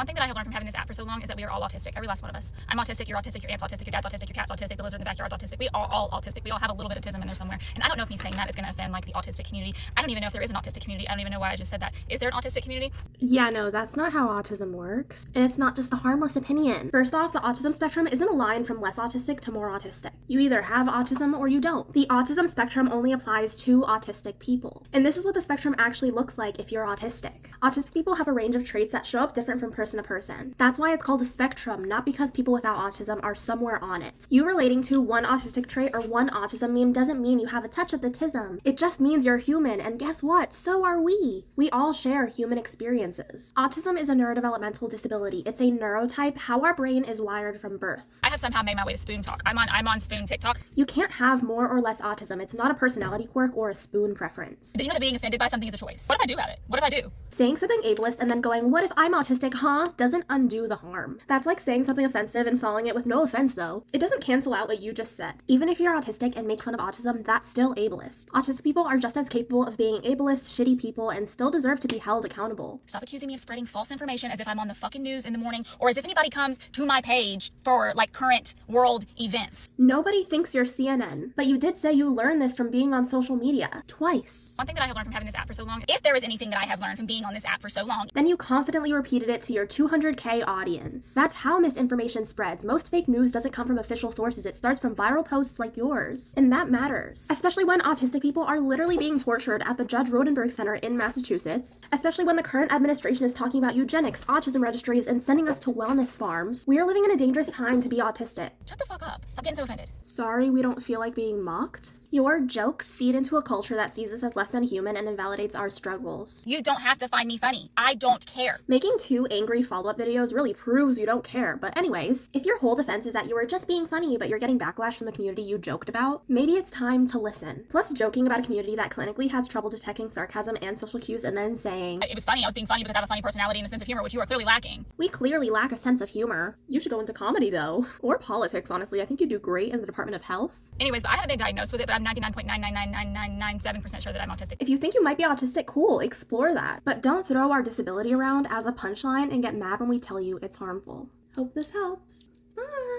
One thing that I have learned from having this app for so long is that we are all autistic. Every last one of us. I'm autistic, you're autistic, your aunt's autistic, your dad's autistic, your cat's autistic, the lizard in the backyard's autistic. We are all autistic. We all have a little bit of autism in there somewhere. And I don't know if me saying that is going to offend like the autistic community. I don't even know if there is an autistic community. I don't even know why I just said that. Is there an autistic community? Yeah, no, that's not how autism works. And it's not just a harmless opinion. First off, the autism spectrum isn't a line from less autistic to more autistic. You either have autism or you don't. The autism spectrum only applies to autistic people. And this is what the spectrum actually looks like if you're autistic. Autistic people have a range of traits that show up different from person to person. That's why it's called a spectrum, not because people without autism are somewhere on it. You relating to one autistic trait or one autism meme doesn't mean you have a touch of the tism. It just means you're human, and guess what? So are we. We all share human experiences. Autism is a neurodevelopmental disability. It's a neurotype, how our brain is wired from birth. I have somehow made my way to Spoon Talk. I'm on Spoon TikTok. You can't have more or less autism. It's not a personality quirk or a Spoon preference. Did you know that being offended by something is a choice? What if I do have it? What if I do? Saying something ableist and then going, what if I'm autistic, huh? Doesn't undo the harm. That's like saying something offensive and following it with no offense though. It doesn't cancel out what you just said. Even if you're autistic and make fun of autism, that's still ableist. Autistic people are just as capable of being ableist, shitty people and still deserve to be held accountable. Stop accusing me of spreading false information as if I'm on the fucking news in the morning or as if anybody comes to my page for like current world events. Nobody thinks you're CNN, but you did say you learned this from being on social media. Twice. One thing that I have learned from having this app for so long, if there is anything that I have learned from being on this app for so long, then you confidently repeated it to your 200K audience. That's how misinformation spreads. Most fake news doesn't come from official sources. It starts from viral posts like yours. And that matters. Especially when autistic people are literally being tortured at the Judge Rodenberg Center in Massachusetts. Especially when the current administration is talking about eugenics, autism registries, and sending us to wellness farms. We are living in a dangerous time to be autistic. Shut the fuck up. Stop getting so offended. Sorry we don't feel like being mocked? Your jokes feed into a culture that sees us as less than human and invalidates our struggles. You don't have to find me funny. I don't care. Making 2 angry follow-up videos really proves you don't care, but anyways, if your whole defense is that you were just being funny but you're getting backlash from the community you joked about, maybe it's time to listen. Plus, joking about a community that clinically has trouble detecting sarcasm and social cues and then saying, it was funny, I was being funny because I have a funny personality and a sense of humor, which you are clearly lacking. We clearly lack a sense of humor. You should go into comedy though. Or politics, honestly. I think you do great in the Department of Health. Anyways, but I haven't been diagnosed with it, but I'm 99.9999997% sure that I'm autistic. If you think you might be autistic, cool, explore that. But don't throw our disability around as a punchline and get mad when we tell you it's harmful. Hope this helps. Bye!